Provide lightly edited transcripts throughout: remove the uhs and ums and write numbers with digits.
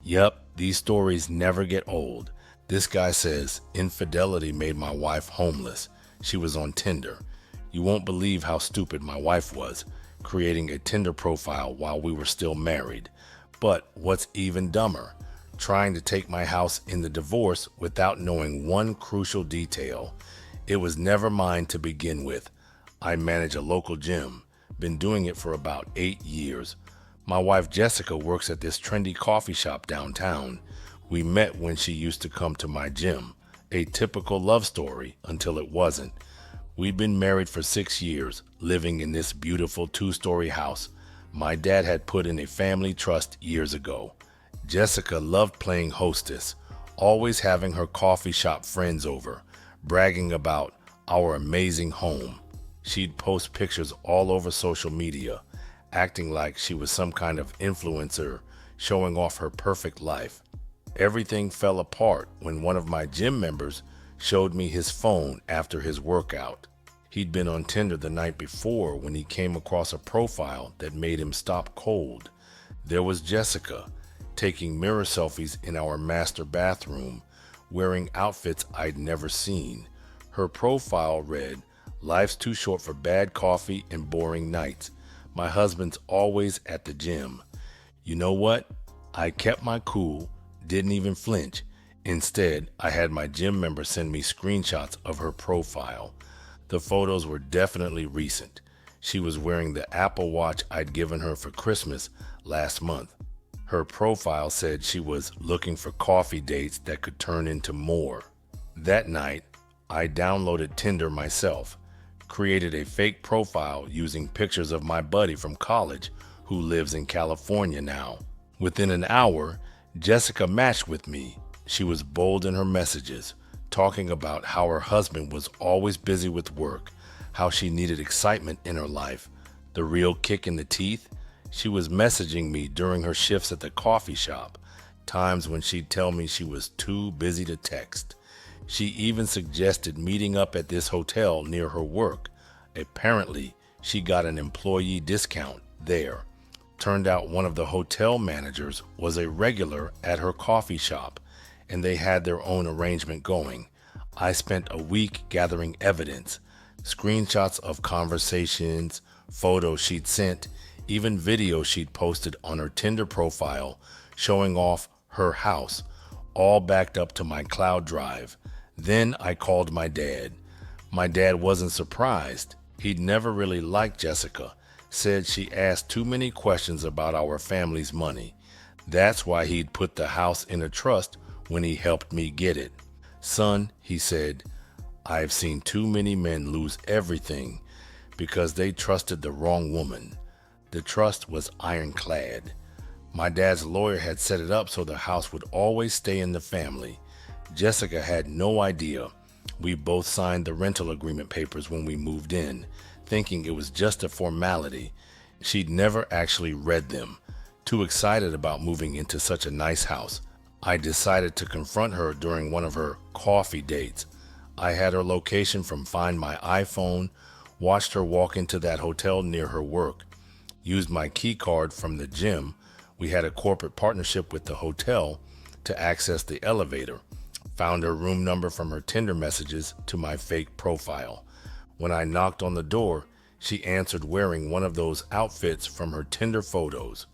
Yep, these stories never get old. This guy says infidelity made my wife homeless. She was on Tinder. You won't believe how stupid my wife was, creating a Tinder profile while we were still married. But what's even dumber, trying to take my house in the divorce without knowing one crucial detail. It was never mine to begin with. I manage a local gym, been doing it for about 8 years. My wife Jessica works at this trendy coffee shop downtown. We met when she used to come to my gym. A typical love story until it wasn't. We'd been married for 6 years, living in this beautiful 2-story house. My dad had put in a family trust years ago. Jessica loved playing hostess, always having her coffee shop friends over, bragging about our amazing home. She'd post pictures all over social media, acting like she was some kind of influencer, showing off her perfect life. Everything fell apart when one of my gym members showed me his phone after his workout. He'd been on Tinder the night before when he came across a profile that made him stop cold. There was Jessica, taking mirror selfies in our master bathroom, wearing outfits I'd never seen. Her profile read, "Life's too short for bad coffee and boring nights. My husband's always at the gym." You know what? I kept my cool, didn't even flinch. Instead, I had my gym member send me screenshots of her profile. The photos were definitely recent. She was wearing the Apple Watch I'd given her for Christmas last month. Her profile said she was looking for coffee dates that could turn into more. That night, I downloaded Tinder myself, created a fake profile using pictures of my buddy from college who lives in California now. Within an hour, Jessica matched with me. She was bold in her messages, talking about how her husband was always busy with work, how she needed excitement in her life, the real kick in the teeth. She was messaging me during her shifts at the coffee shop, times when she'd tell me she was too busy to text. She even suggested meeting up at this hotel near her work. Apparently, she got an employee discount there. Turned out one of the hotel managers was a regular at her coffee shop, and they had their own arrangement going. I spent a week gathering evidence, screenshots of conversations, photos she'd sent, even videos she'd posted on her Tinder profile showing off her house, all backed up to my cloud drive. Then I called my dad. My dad wasn't surprised. He'd never really liked Jessica, said she asked too many questions about our family's money. That's why he'd put the house in a trust when he helped me get it. "Son," he said, "I've seen too many men lose everything because they trusted the wrong woman." The trust was ironclad. My dad's lawyer had set it up so the house would always stay in the family. Jessica had no idea. We both signed the rental agreement papers when we moved in, thinking it was just a formality. She'd never actually read them. Too excited about moving into such a nice house, I decided to confront her during one of her coffee dates. I had her location from Find My iPhone, watched her walk into that hotel near her work, used my key card from the gym. We had a corporate partnership with the hotel to access the elevator. Found her room number from her Tinder messages to my fake profile. When I knocked on the door, she answered wearing one of those outfits from her Tinder photos.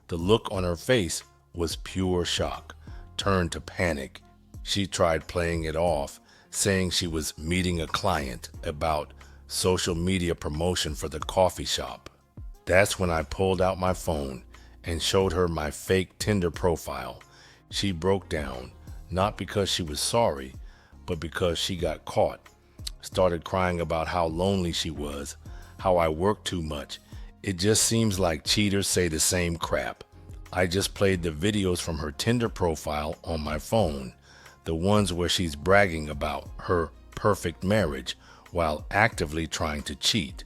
The look on her face was pure shock, turned to panic. She tried playing it off, saying she was meeting a client about social media promotion for the coffee shop. That's when I pulled out my phone and showed her my fake Tinder profile. She broke down, not because she was sorry, but because she got caught. Started crying about how lonely she was, how I worked too much. It just seems like cheaters say the same crap. I just played the videos from her Tinder profile on my phone, the ones where she's bragging about her perfect marriage while actively trying to cheat.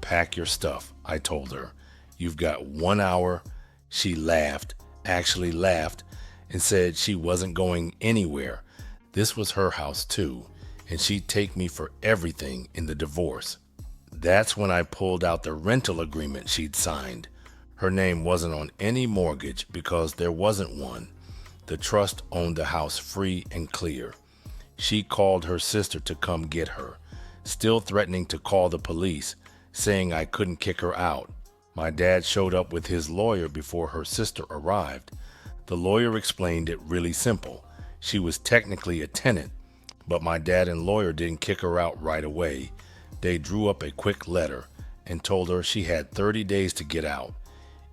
"Pack your stuff," I told her. "You've got 1 hour." She laughed, actually laughed, and said she wasn't going anywhere. This was her house too, and she'd take me for everything in the divorce. That's when I pulled out the rental agreement she'd signed. Her name wasn't on any mortgage because there wasn't one. The trust owned the house free and clear. She called her sister to come get her, still threatening to call the police, saying I couldn't kick her out. My dad showed up with his lawyer before her sister arrived. The lawyer explained it really simple. She was technically a tenant, but my dad and lawyer didn't kick her out right away. They drew up a quick letter and told her she had 30 days to get out.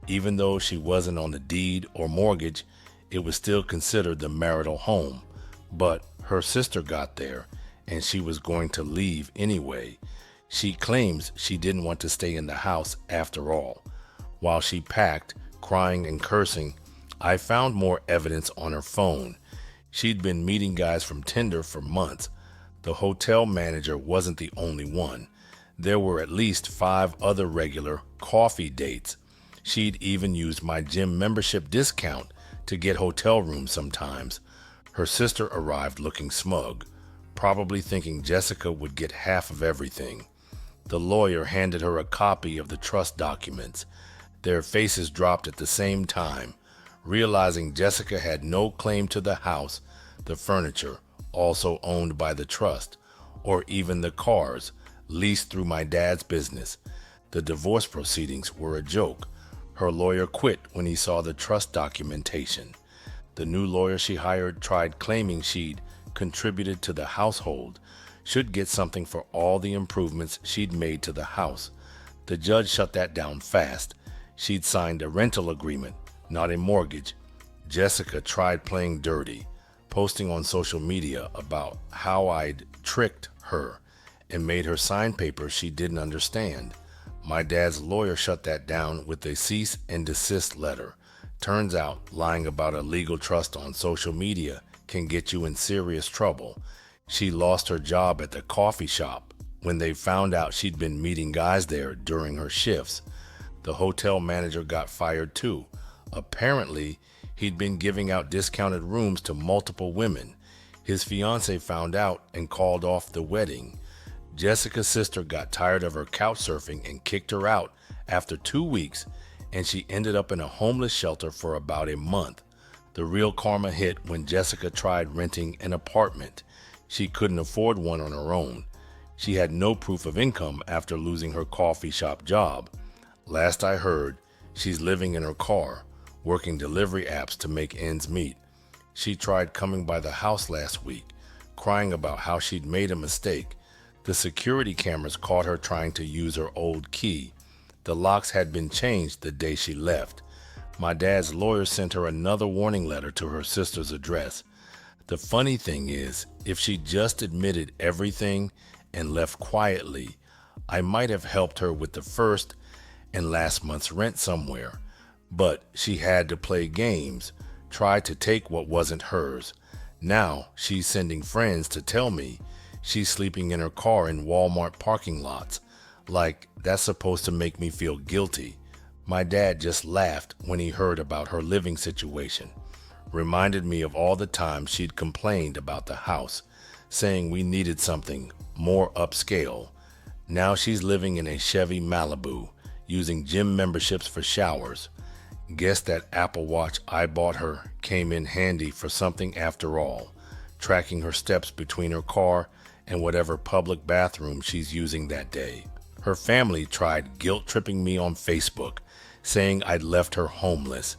Even though she wasn't on the deed or mortgage, it was still considered the marital home. But her sister got there and she was going to leave anyway. She claims she didn't want to stay in the house after all. While she packed, crying and cursing, I found more evidence on her phone. She'd been meeting guys from Tinder for months. The hotel manager wasn't the only one. There were at least 5 other regular coffee dates. She'd even used my gym membership discount to get hotel rooms sometimes. Her sister arrived looking smug, probably thinking Jessica would get half of everything. The lawyer handed her a copy of the trust documents. Their faces dropped at the same time, realizing Jessica had no claim to the house, the furniture, also owned by the trust, or even the cars, leased through my dad's business. The divorce proceedings were a joke. Her lawyer quit when he saw the trust documentation. The new lawyer she hired tried claiming she'd contributed to the household, should get something for all the improvements she'd made to the house. The judge shut that down fast. She'd signed a rental agreement, not a mortgage. Jessica tried playing dirty, posting on social media about how I'd tricked her and made her sign papers she didn't understand. My dad's lawyer shut that down with a cease and desist letter. Turns out lying about a legal trust on social media can get you in serious trouble. She lost her job at the coffee shop when they found out she'd been meeting guys there during her shifts. The hotel manager got fired too. Apparently, he'd been giving out discounted rooms to multiple women. His fiancée found out and called off the wedding. Jessica's sister got tired of her couch surfing and kicked her out after 2 weeks, and she ended up in a homeless shelter for about a month. The real karma hit when Jessica tried renting an apartment. She couldn't afford one on her own. She had no proof of income after losing her coffee shop job. Last I heard, she's living in her car, working delivery apps to make ends meet. She tried coming by the house last week, crying about how she'd made a mistake. The security cameras caught her trying to use her old key. The locks had been changed the day she left. My dad's lawyer sent her another warning letter to her sister's address. The funny thing is, if she just admitted everything and left quietly, I might have helped her with the first and last month's rent somewhere. But she had to play games, try to take what wasn't hers. Now she's sending friends to tell me she's sleeping in her car in Walmart parking lots. Like that's supposed to make me feel guilty. My dad just laughed when he heard about her living situation. Reminded me of all the times she'd complained about the house, saying we needed something more upscale. Now she's living in a Chevy Malibu, using gym memberships for showers. Guess that Apple Watch I bought her came in handy for something after all, tracking her steps between her car and whatever public bathroom she's using that day. Her family tried guilt-tripping me on Facebook, saying I'd left her homeless.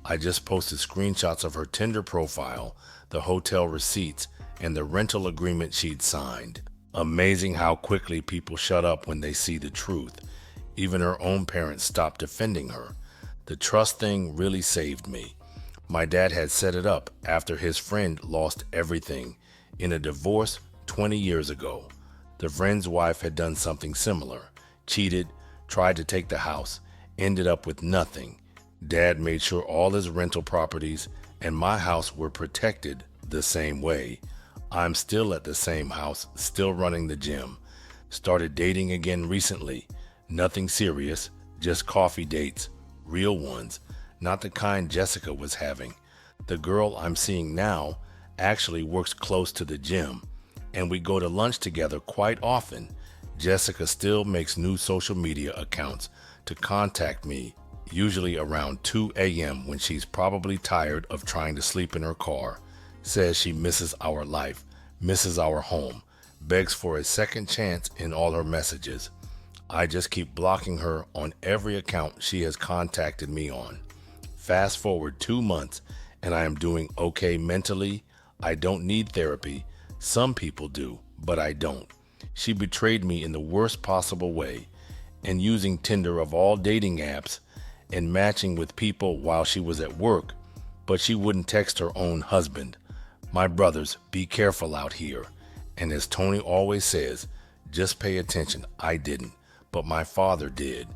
I just posted screenshots of her Tinder profile, the hotel receipts, and the rental agreement she'd signed. Amazing how quickly people shut up when they see the truth. Even her own parents stopped defending her. The trust thing really saved me. My dad had set it up after his friend lost everything in a divorce 20 years ago. The friend's wife had done something similar, cheated, tried to take the house, ended up with nothing. Dad made sure all his rental properties and my house were protected the same way. I'm still at the same house, still running the gym. Started dating again recently. Nothing serious, just coffee dates, real ones, not the kind Jessica was having. The girl I'm seeing now actually works close to the gym, and we go to lunch together quite often. Jessica still makes new social media accounts to contact me usually around 2 a.m. when she's probably tired of trying to sleep in her car. Says she misses our life, misses our home, begs for a second chance in all her messages. I just keep blocking her on every account she has contacted me on. Fast forward 2 months and I am doing okay mentally. I don't need therapy. Some people do, but I don't. She betrayed me in the worst possible way, and using Tinder of all dating apps and matching with people while she was at work, but she wouldn't text her own husband. My brothers, be careful out here. And as Tony always says, just pay attention. I didn't, but my father did.